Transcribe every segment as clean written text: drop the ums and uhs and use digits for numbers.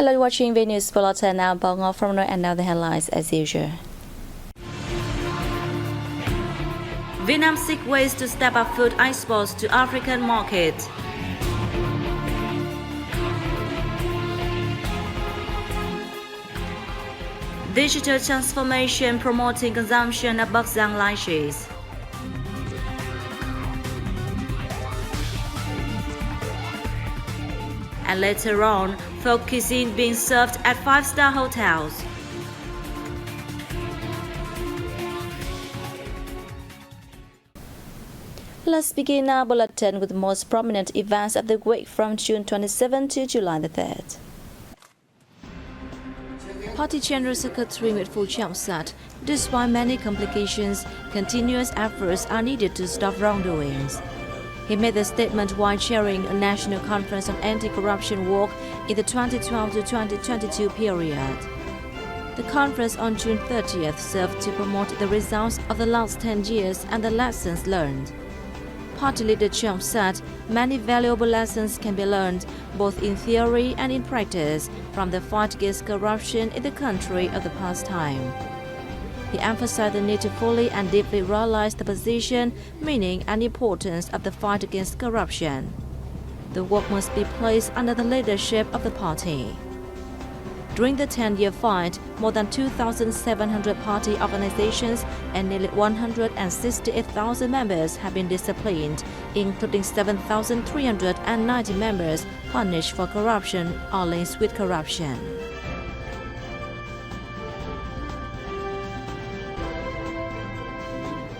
Hello, watching Vnews Bulletin. Now, Bong from North, and now the headlines as usual. Vietnam seek ways to step up food exports to African market. Digital transformation promoting consumption of Bắc Giang lychees. And later on, folk cuisine being served at 5-star hotels. Let's begin our bulletin with the most prominent events of the week from June 27 to July the 3rd. Party General Secretary Nguyễn Phú Trọng said, despite many complications, continuous efforts are needed to stop wrongdoings. He made the statement while chairing a national conference on anti-corruption work in the 2012 to 2022 period. The conference on June 30th served to promote the results of the last 10 years and the lessons learned. Party leader Trọng said many valuable lessons can be learned, both in theory and in practice, from the fight against corruption in the country of the past time. He emphasized the need to fully and deeply realize the position, meaning, and importance of the fight against corruption. The work must be placed under the leadership of the party. During the 10-year fight, more than 2,700 party organizations and nearly 168,000 members have been disciplined, including 7,390 members punished for corruption or linked with corruption.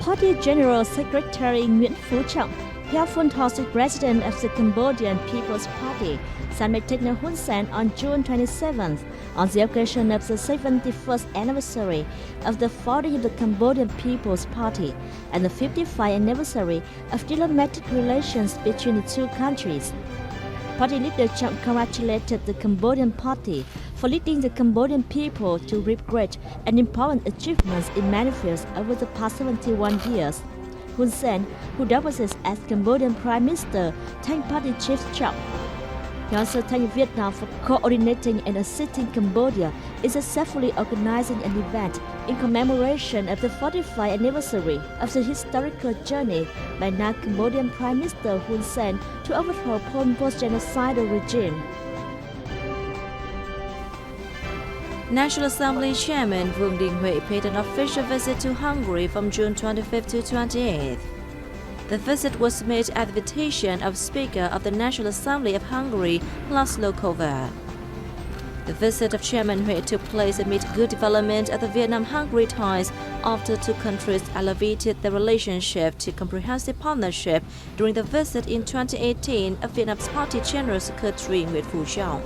Party General Secretary Nguyễn Phú Trọng held phone talks with President of the Cambodian People's Party, Samdech Thein Hun Sen, on June 27th, on the occasion of the 71st anniversary of the founding of the Cambodian People's Party and the 55th anniversary of diplomatic relations between the two countries. Party leader Trọng congratulated the Cambodian Party for leading the Cambodian people to reap great and important achievements in many fields over the past 71 years. Hun Sen, who doubles as Cambodian Prime Minister, thanked Party Chief Trọng. He also thanked Vietnam for coordinating and assisting Cambodia in successfully organizing an event in commemoration of the 45th anniversary of the historical journey by now Cambodian Prime Minister Hun Sen to overthrow Pol Pot's genocidal regime. National Assembly Chairman Vương Đình Huệ paid an official visit to Hungary from June 25th to 28th. The visit was made at the invitation of Speaker of the National Assembly of Hungary, Laszlo Kovar. The visit of Chairman Huệ took place amid good development of the Vietnam-Hungary ties after two countries elevated their relationship to comprehensive partnership during the visit in 2018 of Vietnam's Party General Secretary Nguyễn Phú Trọng.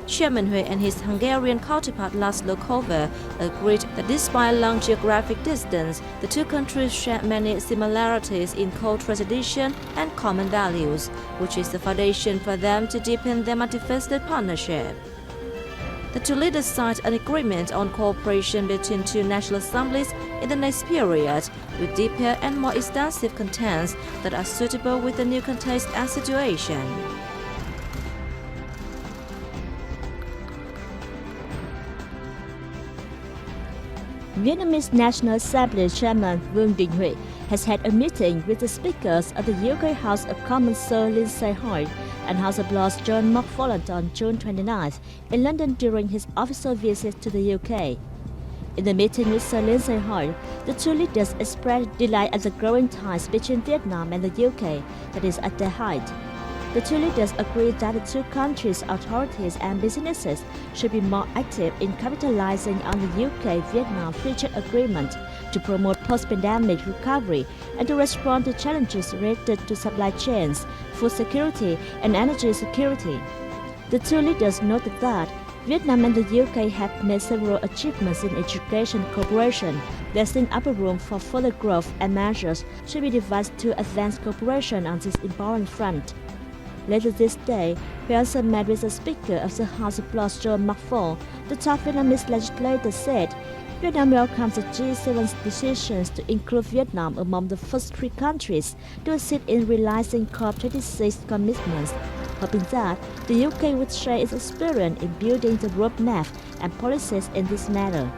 Chairman Huệ and his Hungarian counterpart Laszlo Kovar agreed that despite a long geographic distance, the two countries share many similarities in cultural tradition and common values, which is the foundation for them to deepen their multifaceted partnership. The two leaders signed an agreement on cooperation between two national assemblies in the next period, with deeper and more extensive contents that are suitable with the new context and situation. Vietnamese National Assembly Chairman Vương Đình Huệ has had a meeting with the speakers of the UK House of Commons Sir Lindsay Hoyle and House of Lords John McFarlane on June 29th in London during his official visit to the UK. In the meeting with Sir Lindsay Hoyle, the two leaders expressed delight at the growing ties between Vietnam and the UK that is at their height. The two leaders agreed that the two countries' authorities and businesses should be more active in capitalizing on the UK-Vietnam Free Trade Agreement to promote post-pandemic recovery and to respond to challenges related to supply chains, food security, and energy security. The two leaders noted that Vietnam and the UK have made several achievements in education cooperation. There's still ample room for further growth, and measures should be devised to advance cooperation on this important front. Later this day, we also met with the Speaker of the House of Lords John McFarlane. The top Vietnamese legislator said Vietnam welcomes the G7's decisions to include Vietnam among the first 3 countries to assist in realizing COP26 commitments, hoping that the UK would share its experience in building the roadmap and policies in this matter.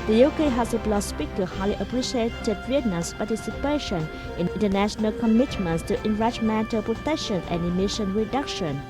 The UK House of Lords Speaker highly appreciated Vietnam's participation in international commitments to environmental protection and emission reduction.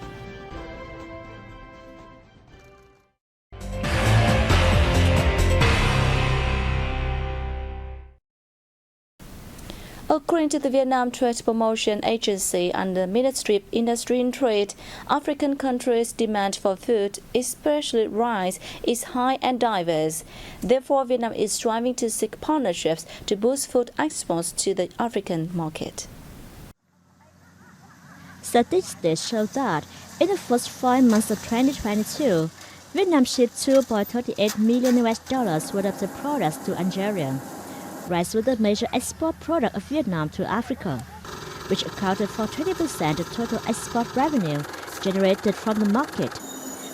According to the Vietnam Trade Promotion Agency under Ministry of Industry and Trade, African countries' demand for food, especially rice, is high and diverse. Therefore, Vietnam is striving to seek partnerships to boost food exports to the African market. Statistics show that in the first 5 months of 2022, Vietnam shipped $2.38 million worth of the products to Algeria. Rice was the major export product of Vietnam to Africa, which accounted for 20% of total export revenue generated from the market,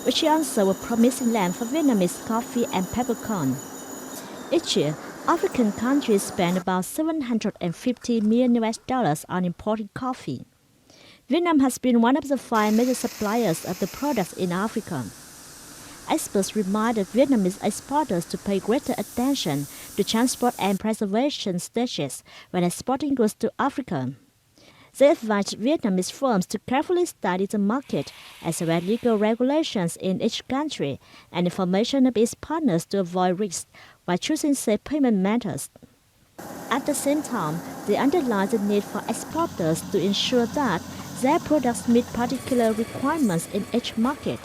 which is also a promising land for Vietnamese coffee and peppercorn. Each year, African countries spend about $750 million on importing coffee. Vietnam has been one of the 5 major suppliers of the products in Africa. Experts reminded Vietnamese exporters to pay greater attention to transport and preservation stages when exporting goods to Africa. They advised Vietnamese firms to carefully study the market as well as legal regulations in each country and information of its partners to avoid risks while choosing safe payment methods. At the same time, they underlined the need for exporters to ensure that their products meet particular requirements in each market.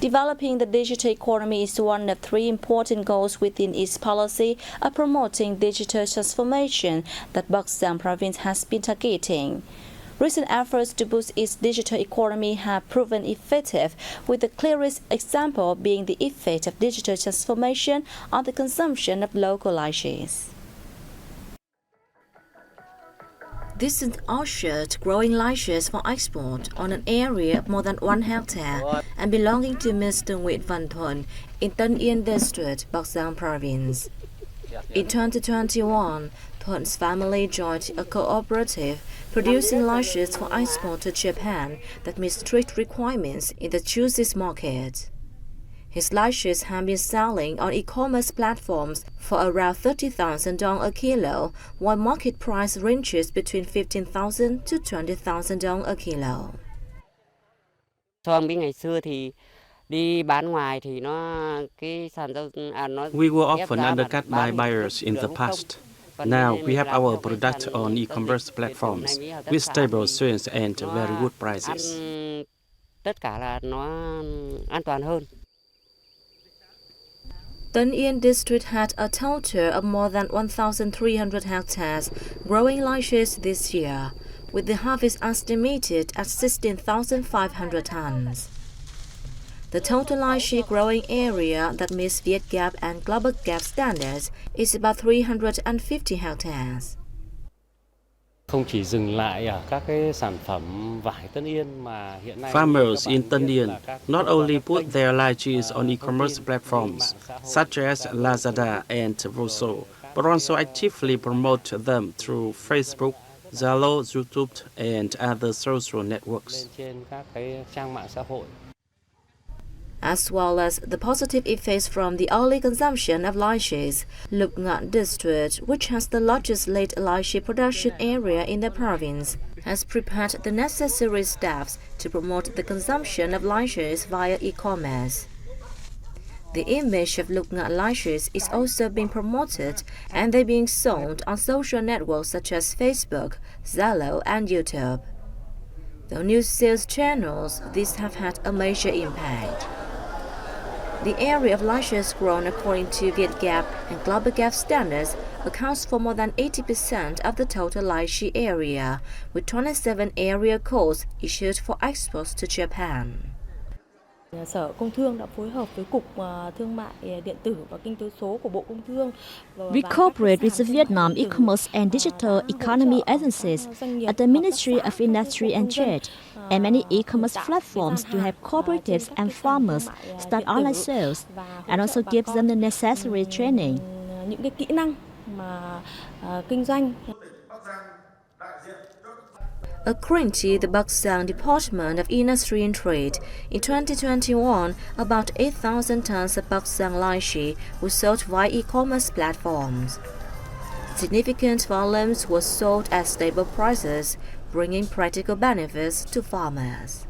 Developing the digital economy is one of 3 important goals within its policy of promoting digital transformation that Bắc Giang province has been targeting. Recent efforts to boost its digital economy have proven effective, with the clearest example being the effect of digital transformation on the consumption of local licenses. This is ushered growing licenses for export on an area of more than 1 hectare and belonging to Mr. Nguyễn Văn Thuận in Tân Yên District, Bắc Giang Province. In 2021, Thuận family joined a cooperative producing licenses for export to Japan that meet strict requirements in the choosing market. His licenses have been selling on e-commerce platforms for around 30,000 dong a kilo, while market price ranges between 15,000 to 20,000 dong a kilo. We were often undercut by buyers in the past. Now we have our product on e-commerce platforms with stable sales and very good prices. Tân Yên District had a total of more than 1,300 hectares growing licenses this year, with the harvest estimated at 16,500 tons. The total lychee growing area that meets Vietgap and Global Gap standards is about 350 hectares. Farmers in Tân Yên not only put their lychees on e-commerce platforms such as Lazada and Voso, but also actively promote them through Facebook, Zalo, YouTube, and other social networks. As well as the positive effects from the early consumption of lychees, Lục Ngạn District, which has the largest late lychee production area in the province, has prepared the necessary steps to promote the consumption of lychees via e-commerce. The image of Lục Ngạn lychees is also being promoted, and they're being sold on social networks such as Facebook, Zalo, and YouTube. Though new sales channels, these have had a major impact. The area of lychees grown according to Vietgap and Global Gap standards accounts for more than 80% of the total lychee area, with 27 area codes issued for exports to Japan. Sở Công Thương đã phối hợp với Cục Thương mại điện tử và Kinh tế số của Bộ Công Thương. We cooperate with the Vietnam E-commerce and Digital Economy agencies at the Ministry of Industry and Trade, and many e-commerce platforms to help cooperatives and farmers start online sales, and also give them the necessary training. Những cái kỹ năng mà kinh doanh. According to the Baksang Department of Industry and Trade, in 2021, about 8,000 tons of Baksang lychee were sold via e-commerce platforms. Significant volumes were sold at stable prices, bringing practical benefits to farmers.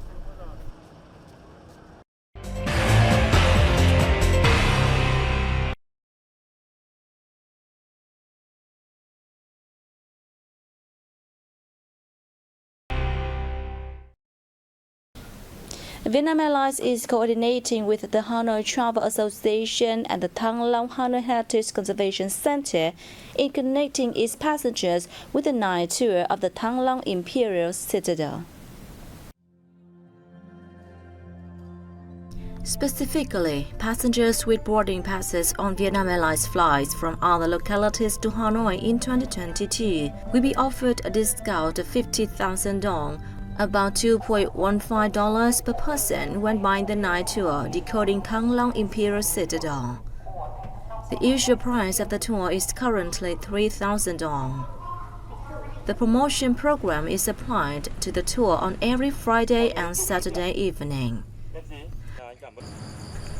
Vietnam Airlines is coordinating with the Hanoi Travel Association and the Thăng Long Hanoi Heritage Conservation Center in connecting its passengers with the night tour of the Thăng Long Imperial Citadel. Specifically, passengers with boarding passes on Vietnam Airlines flights from other localities to Hanoi in 2022 will be offered a discount of 50,000 dong, about $2.15 per person when buying the night tour decoding Thăng Long Imperial Citadel. The usual price of the tour is currently 3,000 dong. The promotion program is applied to the tour on every Friday and Saturday evening.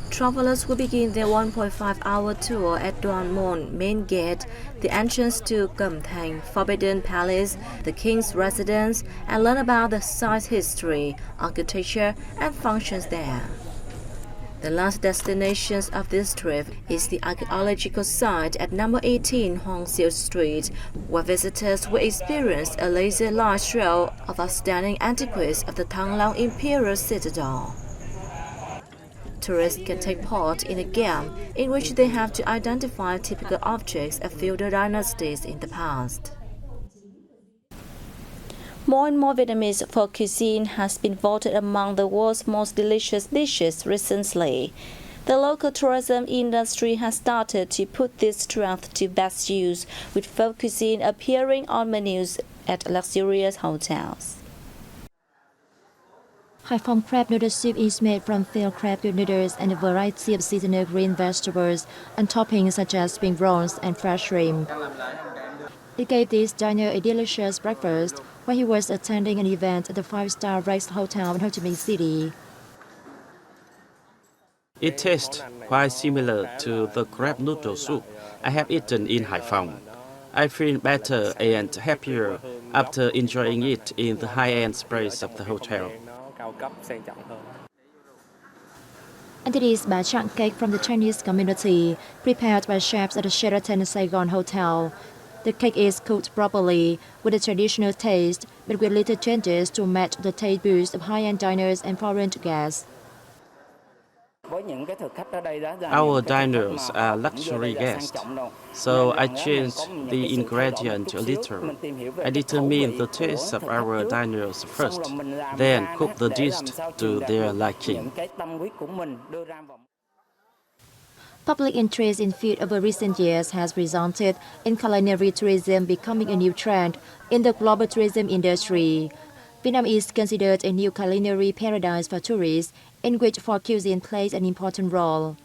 Travelers will begin their 1.5-hour tour at Đoàn Môn Main Gate, the entrance to Cẩm Thành Forbidden Palace, the King's Residence, and learn about the site's history, architecture, and functions there. The last destination of this trip is the archaeological site at number 18 Hoàng Diệu Street, where visitors will experience a laser light show of outstanding antiquities of the Thăng Long Imperial Citadel. Tourists can take part in a game in which they have to identify typical objects of feudal dynasties in the past. More and more Vietnamese folk cuisine has been voted among the world's most delicious dishes recently. The local tourism industry has started to put this strength to best use, with folk cuisine appearing on menus at luxurious hotels. Hai Phong crab noodle soup is made from filled crab noodles and a variety of seasonal green vegetables and toppings such as spring rolls and fresh shrimp. It gave this diner a delicious breakfast while he was attending an event at the 5-star Rex Hotel in Ho Chi Minh City. It tastes quite similar to the crab noodle soup I have eaten in Hai Phong. I feel better and happier after enjoying it in the high-end space of the hotel. And it is bánh chạng cake from the Chinese community, prepared by chefs at the Sheraton Saigon Hotel. The cake is cooked properly, with a traditional taste, but with little changes to match the taste buds of high-end diners and foreign guests. Our diners are luxury guests, so I changed the ingredient a little. I determine the taste of our diners first, then cook the dish to their liking. Public interest in food over recent years has resulted in culinary tourism becoming a new trend in the global tourism industry. Vietnam is considered a new culinary paradise for tourists, in which folk cuisine plays an important role.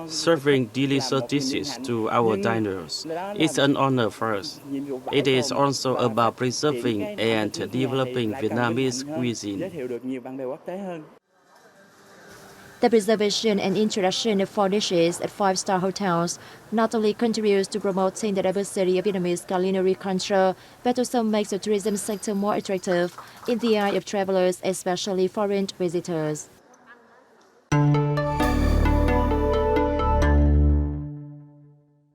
Serving delicious dishes to our diners is an honor for us. It is also about preserving and developing Vietnamese cuisine. The preservation and introduction of foreign dishes at 5-star hotels not only contributes to promoting the diversity of Vietnamese culinary culture, but also makes the tourism sector more attractive in the eye of travelers, especially foreign visitors.